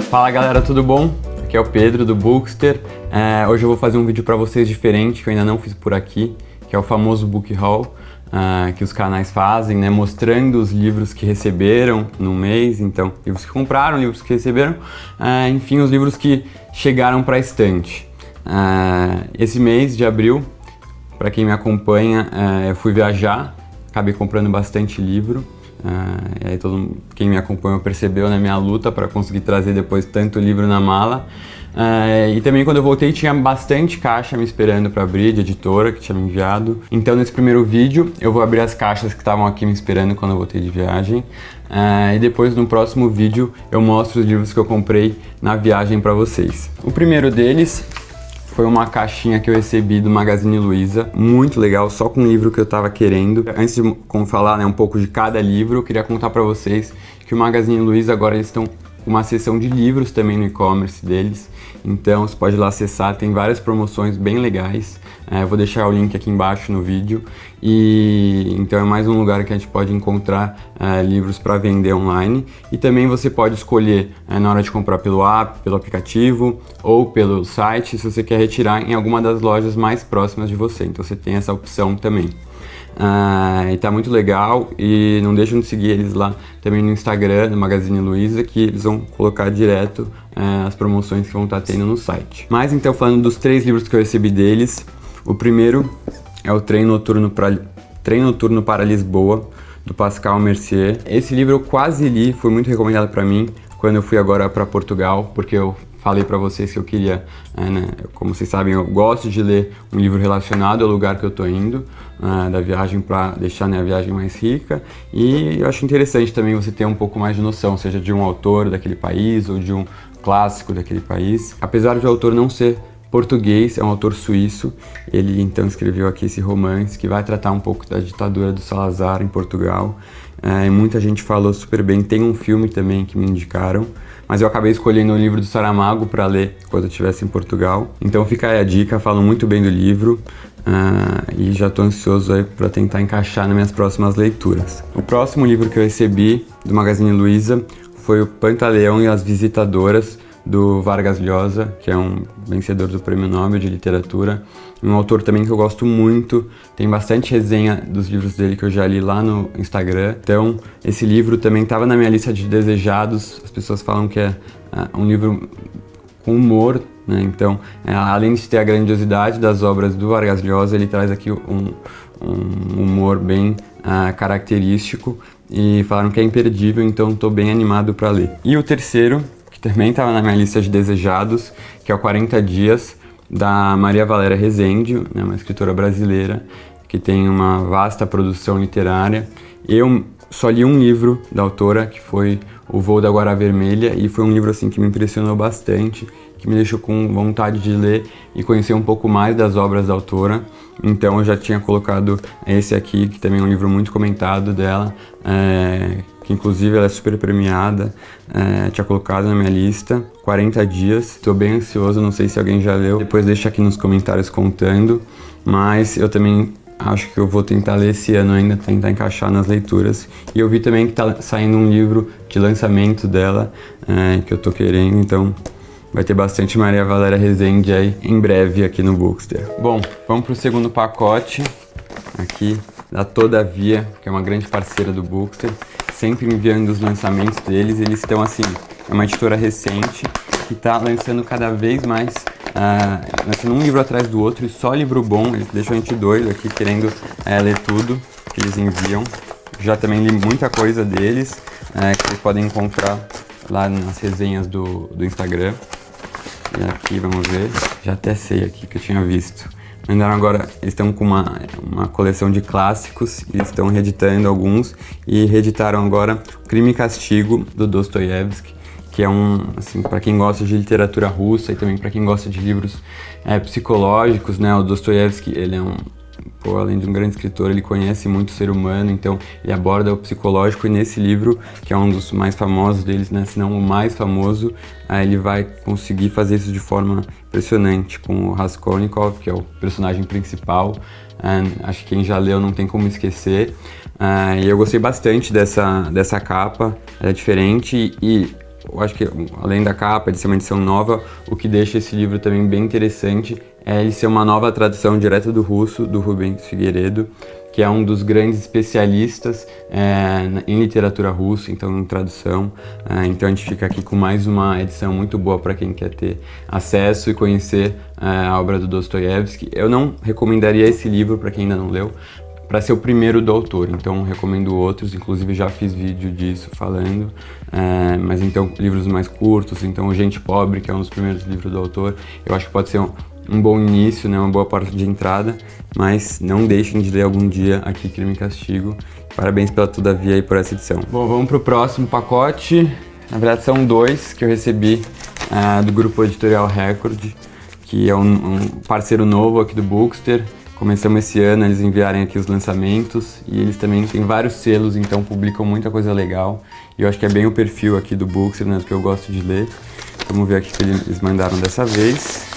Fala galera, tudo bom? Aqui é o Pedro do Bookster. Hoje eu vou fazer um vídeo para vocês diferente, que eu ainda não fiz por aqui, que é o famoso book haul que os canais fazem, né? Mostrando os livros que receberam no mês, então livros que compraram, livros que receberam, enfim, os livros que chegaram para a estante. Esse mês de abril, para quem me acompanha, eu fui viajar, acabei comprando bastante livro. E aí quem me acompanhou percebeu na minha luta para conseguir trazer depois tanto livro na mala. E também quando eu voltei tinha bastante caixa me esperando para abrir, de editora que tinha me enviado. Então nesse primeiro vídeo eu vou abrir as caixas que estavam aqui me esperando quando eu voltei de viagem. E depois no próximo vídeo eu mostro os livros que eu comprei na viagem para vocês. O primeiro deles foi uma caixinha que eu recebi do Magazine Luiza, muito legal, só com o livro que eu tava querendo. Antes de falar, né, um pouco de cada livro, eu queria contar pra vocês que o Magazine Luiza agora eles estão com uma seção de livros também no e-commerce deles. Então você pode ir lá acessar, tem várias promoções bem legais. Eu vou deixar o link aqui embaixo no vídeo. E então é mais um lugar que a gente pode encontrar livros para vender online. E também você pode escolher na hora de comprar pelo app, pelo aplicativo ou pelo site, se você quer retirar em alguma das lojas mais próximas de você. Então você tem essa opção também. E tá muito legal, e não deixam de seguir eles lá também no Instagram, no Magazine Luiza, que eles vão colocar direto as promoções que vão estar tendo no site. Mas então, falando dos 3 livros que eu recebi deles, o primeiro é o Trem Noturno para Lisboa, do Pascal Mercier. Esse livro eu quase li, foi muito recomendado para mim quando eu fui agora para Portugal, porque eu falei para vocês que eu queria, né, como vocês sabem, eu gosto de ler um livro relacionado ao lugar que eu tô indo, da viagem, para deixar, né, a viagem mais rica. E eu acho interessante também você ter um pouco mais de noção, seja de um autor daquele país ou de um clássico daquele país. Apesar de o autor não ser português, é um autor suíço. Ele então escreveu aqui esse romance que vai tratar um pouco da ditadura do Salazar em Portugal. Muita gente falou super bem, tem um filme também que me indicaram, mas eu acabei escolhendo o livro do Saramago para ler quando eu estivesse em Portugal. Então fica aí a dica, falam muito bem do livro e já estou ansioso aí para tentar encaixar nas minhas próximas leituras. O próximo livro que eu recebi do Magazine Luiza foi o Pantaleão e as Visitadoras, do Vargas Llosa, que é um vencedor do Prêmio Nobel de Literatura. Um autor também que eu gosto muito, tem bastante resenha dos livros dele que eu já li lá no Instagram. Então, esse livro também estava na minha lista de desejados. As pessoas falam que é um livro com humor, né? Então, além de ter a grandiosidade das obras do Vargas Llosa, ele traz aqui um humor bem característico, e falaram que é imperdível, então estou bem animado para ler. E o terceiro, também estava na minha lista de desejados, que é o 40 Dias, da Maria Valéria Rezende, né, uma escritora brasileira que tem uma vasta produção literária. Eu só li um livro da autora, que foi O Voo da Guará Vermelha, e foi um livro assim que me impressionou bastante, que me deixou com vontade de ler e conhecer um pouco mais das obras da autora. Então eu já tinha colocado esse aqui, que também é um livro muito comentado dela, que inclusive ela é super premiada, tinha colocado na minha lista, 40 Dias. Estou bem ansioso, não sei se alguém já leu, depois deixa aqui nos comentários contando, mas eu também acho que eu vou tentar ler esse ano ainda, tentar encaixar nas leituras. E eu vi também que tá saindo um livro de lançamento dela, que eu tô querendo, então vai ter bastante Maria Valéria Rezende aí em breve aqui no Bookster. Bom, vamos pro segundo pacote aqui da Todavia, que é uma grande parceira do Bookster, sempre enviando os lançamentos deles. Eles estão assim, é uma editora recente que está lançando cada vez mais, lançando um livro atrás do outro, e só livro bom. Eles deixam a gente doido aqui querendo ler tudo que eles enviam. Já também li muita coisa deles, que vocês podem encontrar lá nas resenhas do Instagram. E aqui, vamos ver, já até sei aqui que eu tinha visto. Mandaram agora, eles estão com uma coleção de clássicos, eles estão reeditando alguns, e reeditaram agora Crime e Castigo, do Dostoiévski, que é assim, para quem gosta de literatura russa e também para quem gosta de livros psicológicos, né? O Dostoiévski, ele é além de um grande escritor, ele conhece muito o ser humano, então ele aborda o psicológico, e nesse livro, que é um dos mais famosos deles, né, se não o mais famoso, ele vai conseguir fazer isso de forma impressionante, com o Raskolnikov, que é o personagem principal. Acho que quem já leu não tem como esquecer. E eu gostei bastante dessa capa, ela é diferente, e eu acho que além da capa, de ser uma edição nova, o que deixa esse livro também bem interessante é ele ser uma nova tradução direta do russo, do Rubens Figueiredo, que é um dos grandes especialistas em literatura russa, então em tradução. Então a gente fica aqui com mais uma edição muito boa para quem quer ter acesso e conhecer a obra do Dostoiévski. Eu não recomendaria esse livro para quem ainda não leu, para ser o primeiro do autor, então recomendo outros, inclusive já fiz vídeo disso falando, mas então livros mais curtos, então Gente Pobre, que é um dos primeiros livros do autor, eu acho que pode ser um bom início, né, uma boa porta de entrada, mas não deixem de ler algum dia aqui Crime e Castigo. Parabéns pela Todavia e por essa edição. Bom, vamos para o próximo pacote, na verdade são 2 que eu recebi do grupo Editorial Record, que é um parceiro novo aqui do Bookster. Começamos esse ano, eles enviarem aqui os lançamentos e eles também têm vários selos, então publicam muita coisa legal. E eu acho que é bem o perfil aqui do Bookster, né, do que eu gosto de ler. Vamos ver aqui o que eles mandaram dessa vez.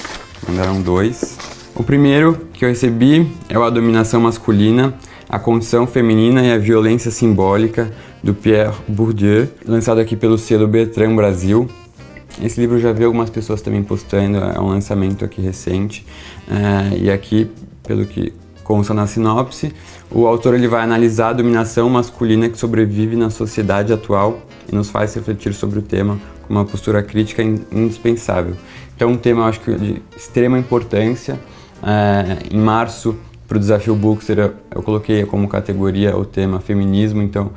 Mandaram 2. O primeiro que eu recebi é o A Dominação Masculina, a Condição Feminina e a Violência Simbólica, do Pierre Bourdieu, lançado aqui pelo selo Bertrand Brasil. Esse livro eu já vi algumas pessoas também postando, é um lançamento aqui recente. E aqui, pelo que consta na sinopse, o autor ele vai analisar a dominação masculina que sobrevive na sociedade atual e nos faz refletir sobre o tema com uma postura crítica indispensável. Então, um tema, eu acho que de extrema importância. Em março, para o Desafio Bookster, eu coloquei como categoria o tema feminismo, então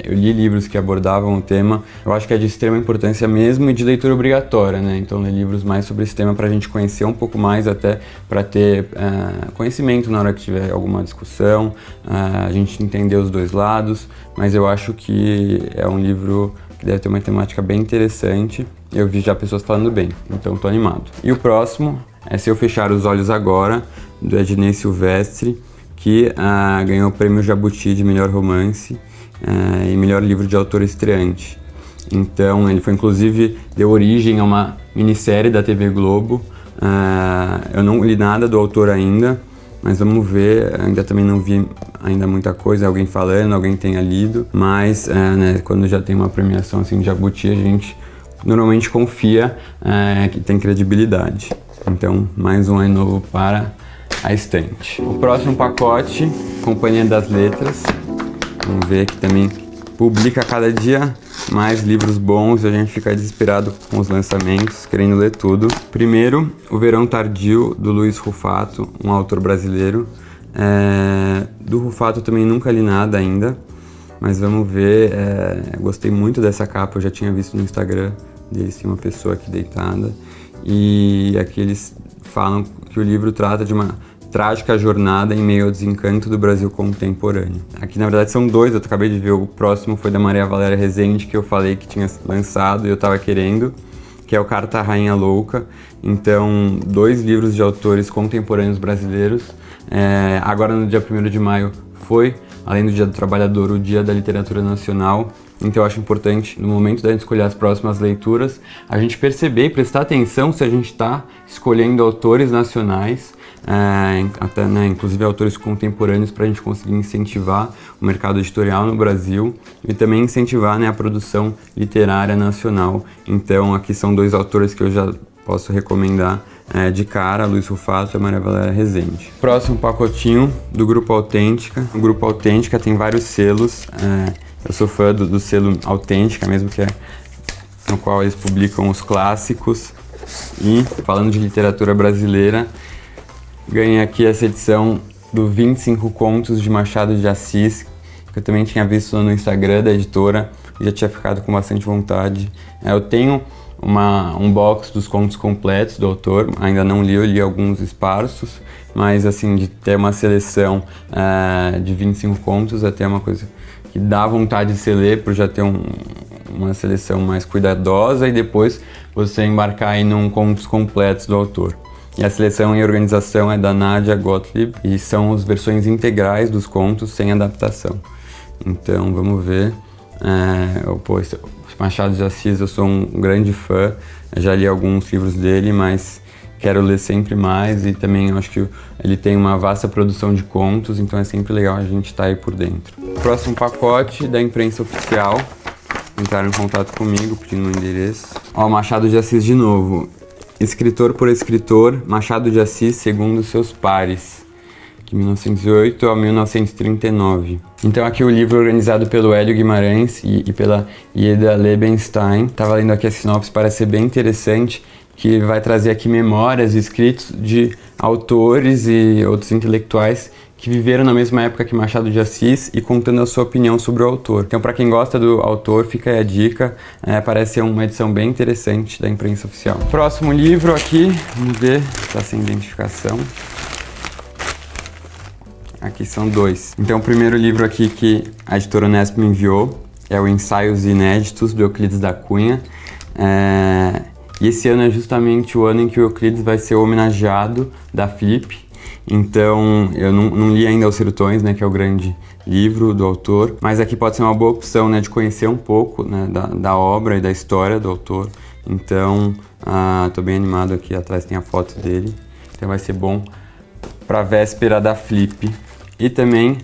eu li livros que abordavam o tema. Eu acho que é de extrema importância mesmo e de leitura obrigatória, né? Então, ler livros mais sobre esse tema para a gente conhecer um pouco mais, até para ter conhecimento na hora que tiver alguma discussão, a gente entender os dois lados, mas eu acho que é um livro que deve ter uma temática bem interessante. Eu vi já pessoas falando bem, então estou animado. E o próximo é Se Eu Fechar os Olhos Agora, do Ednei Silvestre, que ganhou o prêmio Jabuti de melhor romance e melhor livro de autor estreante. Então ele foi, inclusive, deu origem a uma minissérie da TV Globo. Eu não li nada do autor ainda, mas vamos ver, ainda também não vi ainda muita coisa, alguém falando, alguém tenha lido, mas né, quando já tem uma premiação assim de Jabuti, a gente normalmente confia que tem credibilidade. Então, mais um ano novo para a estante. O próximo pacote, Companhia das Letras. Vamos ver que também publica cada dia mais livros bons e a gente fica desesperado com os lançamentos, querendo ler tudo. Primeiro, O Verão Tardio, do Luiz Rufato, um autor brasileiro. Do Rufato também nunca li nada ainda, mas vamos ver. Gostei muito dessa capa, eu já tinha visto no Instagram deles, tem uma pessoa aqui deitada. E aqui eles falam que o livro trata de uma trágica jornada em meio ao desencanto do Brasil contemporâneo. Aqui na verdade são 2, eu acabei de ver, o próximo foi da Maria Valéria Rezende, que eu falei que tinha lançado e eu tava querendo, que é o Carta à Rainha Louca. Então, 2 livros de autores contemporâneos brasileiros. Agora no dia 1º de maio foi, além do Dia do Trabalhador, o Dia da Literatura Nacional. Então eu acho importante, no momento da gente escolher as próximas leituras, a gente perceber e prestar atenção se a gente está escolhendo autores nacionais, até, né, inclusive autores contemporâneos, para a gente conseguir incentivar o mercado editorial no Brasil e também incentivar, né, a produção literária nacional. Então aqui são 2 autores que eu já posso recomendar de cara, Luiz Rufato e a Maria Valéria Rezende. Próximo pacotinho do Grupo Autêntica. O Grupo Autêntica tem vários selos. Eu sou fã do selo Autêntica mesmo, que é no qual eles publicam os clássicos. E, falando de literatura brasileira, ganhei aqui essa edição do 25 Contos de Machado de Assis, que eu também tinha visto no Instagram da editora e já tinha ficado com bastante vontade. Eu tenho um box dos contos completos do autor, ainda não li, eu li alguns esparsos, mas assim, de ter uma seleção de 25 contos até uma coisa que dá vontade de se ler, por já ter uma seleção mais cuidadosa e depois você embarcar aí num contos completos do autor. E a seleção e organização é da Nadia Gottlieb e são as versões integrais dos contos sem adaptação. Então vamos ver. Machado de Assis, eu sou um grande fã, eu já li alguns livros dele, mas quero ler sempre mais e também acho que ele tem uma vasta produção de contos, então é sempre legal a gente estar aí por dentro. Próximo pacote da imprensa oficial, entraram em contato comigo pedindo um endereço. Ó, Machado de Assis de novo. Escritor por escritor, Machado de Assis segundo seus pares, de 1908 a 1939. Então aqui o livro organizado pelo Hélio Guimarães e pela Ieda Lebenstein. Tava lendo aqui a sinopse, parece ser bem interessante, que vai trazer aqui memórias e escritos de autores e outros intelectuais que viveram na mesma época que Machado de Assis e contando a sua opinião sobre o autor. Então, para quem gosta do autor, fica aí a dica. Parece ser uma edição bem interessante da imprensa oficial. Próximo livro aqui, vamos ver, está sem identificação. Aqui são dois. Então, o primeiro livro aqui que a editora Unesp me enviou é o Ensaios Inéditos, do Euclides da Cunha. E esse ano é justamente o ano em que o Euclides vai ser homenageado da Flip. Então, eu não li ainda Os Sertões, né, que é o grande livro do autor, mas aqui pode ser uma boa opção, né, de conhecer um pouco, né, da obra e da história do autor. Então, tô bem animado aqui, atrás tem a foto dele, então vai ser bom para a véspera da Flip. E também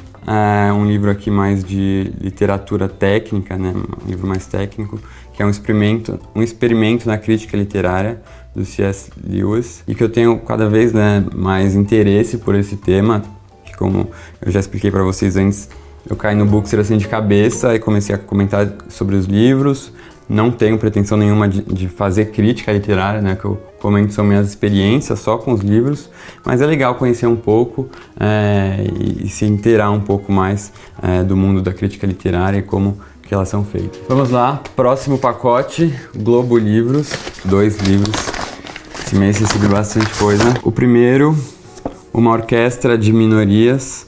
um livro aqui mais de literatura técnica, né, um livro mais técnico, que é um experimento na crítica literária, do C.S. Lewis, e que eu tenho cada vez, né, mais interesse por esse tema, que como eu já expliquei para vocês antes, eu caí no Bookster assim de cabeça e comecei a comentar sobre os livros. Não tenho pretensão nenhuma de fazer crítica literária, né, que eu comento são minhas experiências só com os livros, mas é legal conhecer um pouco e se inteirar um pouco mais do mundo da crítica literária e como que elas são feitas. Vamos lá, próximo pacote, Globo Livros, 2 livros. Esse mês recebi bastante coisa. O primeiro, Uma Orquestra de Minorias,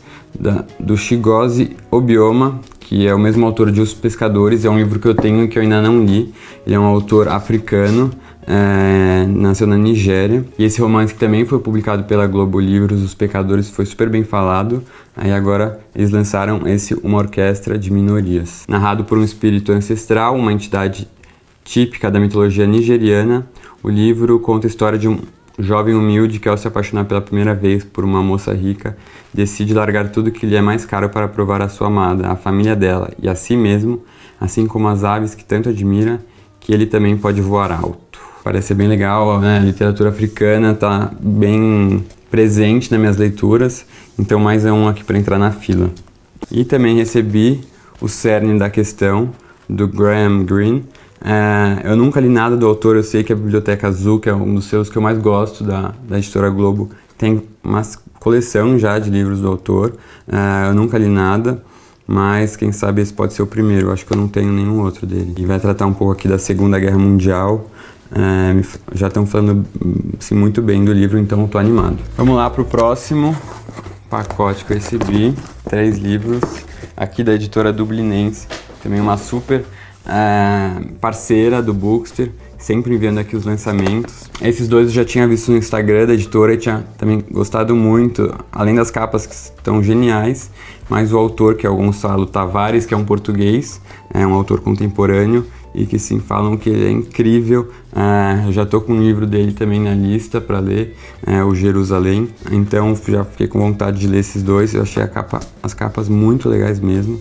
do Chigozie Obioma, que é o mesmo autor de Os Pescadores. É um livro que eu tenho e que eu ainda não li. Ele é um autor africano, nasceu na Nigéria. E esse romance que também foi publicado pela Globo Livros, Os Pecadores, foi super bem falado. Aí agora eles lançaram esse Uma Orquestra de Minorias. Narrado por um espírito ancestral, uma entidade típica da mitologia nigeriana, o livro conta a história de um jovem humilde que, ao se apaixonar pela primeira vez por uma moça rica, decide largar tudo que lhe é mais caro para provar a sua amada, a família dela e a si mesmo, assim como as aves que tanto admira, que ele também pode voar alto. Parece ser bem legal, né? A literatura africana está bem presente nas minhas leituras, então mais é um aqui para entrar na fila. E também recebi O Cerne da Questão, do Graham Greene. Eu nunca li nada do autor, eu sei que a Biblioteca Azul, que é um dos selos que eu mais gosto da editora Globo, tem uma coleção já de livros do autor. Eu nunca li nada, mas quem sabe esse pode ser o primeiro, eu acho que eu não tenho nenhum outro dele. E vai tratar um pouco aqui da Segunda Guerra Mundial. Já estão falando assim, muito bem do livro, então eu tô animado. Vamos lá pro próximo pacote que eu recebi, 3 livros, aqui da editora Dublinense, também uma super parceira do Bookster, sempre enviando aqui os lançamentos. Esses 2 eu já tinha visto no Instagram da editora e tinha também gostado muito, além das capas que estão geniais, mas o autor, que é o Gonçalo Tavares, que é um português, um autor contemporâneo, e que sim, falam que ele é incrível. Eu já tô com um livro dele também na lista para ler, o Jerusalém, então já fiquei com vontade de ler esses 2, eu achei as capas muito legais mesmo.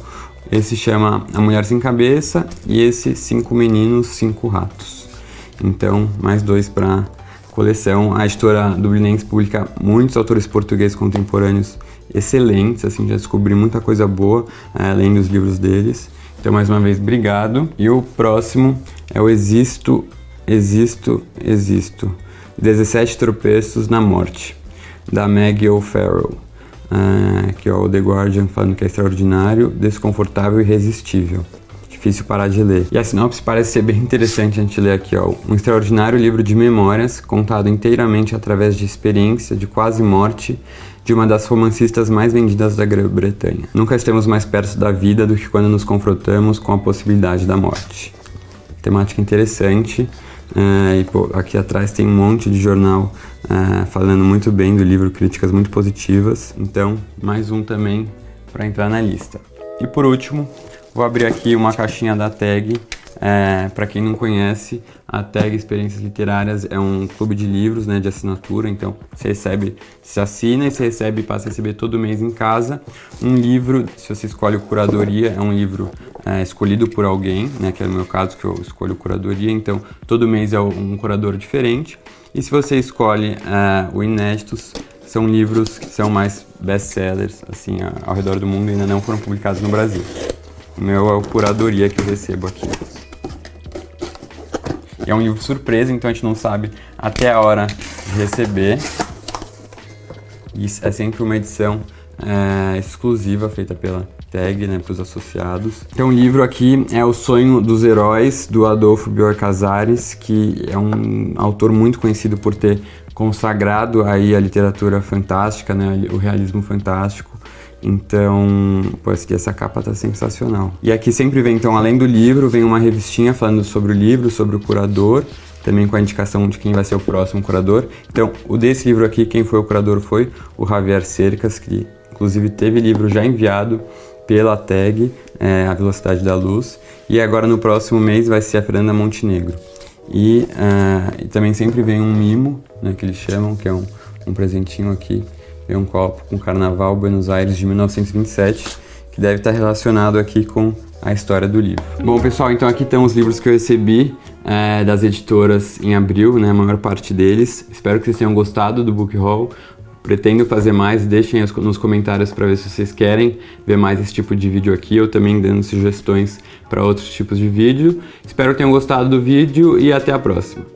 Esse chama A Mulher Sem Cabeça e esse 5 Meninos, 5 Ratos. Então, mais 2 para coleção. A editora Dublinense publica muitos autores portugueses contemporâneos excelentes, assim, já descobri muita coisa boa lendo os livros deles. Então, mais uma vez, obrigado. E o próximo é o Existo, 17 Tropeços na Morte, da Maggie O'Farrell. Que é o The Guardian falando que é extraordinário, desconfortável e irresistível. Difícil parar de ler. E a sinopse parece ser bem interessante a gente ler aqui, ó. Um extraordinário livro de memórias, contado inteiramente através de experiência de quase morte de uma das romancistas mais vendidas da Grã-Bretanha. Nunca estamos mais perto da vida do que quando nos confrontamos com a possibilidade da morte. Temática interessante. Aqui atrás tem um monte de jornal falando muito bem do livro, críticas muito positivas. Então, mais um também para entrar na lista. E por último, vou abrir aqui uma caixinha da Tag Para quem não conhece, a Tag Experiências Literárias é um clube de livros, né, de assinatura, então você recebe, se assina e você recebe, passa a receber todo mês em casa um livro. Se você escolhe o curadoria, é um livro escolhido por alguém, né, que é o meu caso, que eu escolho curadoria, então todo mês é um curador diferente. E se você escolhe o Inéditos, são livros que são mais best-sellers, assim, ao redor do mundo e ainda não foram publicados no Brasil. O meu é o curadoria que eu recebo aqui. E é um livro surpresa, então a gente não sabe até a hora de receber. E é sempre uma edição exclusiva, feita pela Tag, né, para os associados. Então o livro aqui é O Sonho dos Heróis, do Adolfo Bioy Casares, que é um autor muito conhecido por ter consagrado aí a literatura fantástica, né, o realismo fantástico. Então, pô, essa capa tá sensacional. E aqui sempre vem, então, além do livro, vem uma revistinha falando sobre o livro, sobre o curador, também com a indicação de quem vai ser o próximo curador. Então, o desse livro aqui, quem foi o curador foi o Javier Cercas, que inclusive teve livro já enviado pela Tag, A Velocidade da Luz, e agora no próximo mês vai ser a Fernanda Montenegro. E também sempre vem um mimo, né, que eles chamam, que é um presentinho aqui, vem um copo com Carnaval Buenos Aires de 1927, que deve estar relacionado aqui com a história do livro. Bom, pessoal, então aqui estão os livros que eu recebi das editoras em abril, né, a maior parte deles. Espero que vocês tenham gostado do Book Haul. Pretendo fazer mais, deixem nos comentários para ver se vocês querem ver mais esse tipo de vídeo aqui, ou também dando sugestões para outros tipos de vídeo. Espero que tenham gostado do vídeo e até a próxima.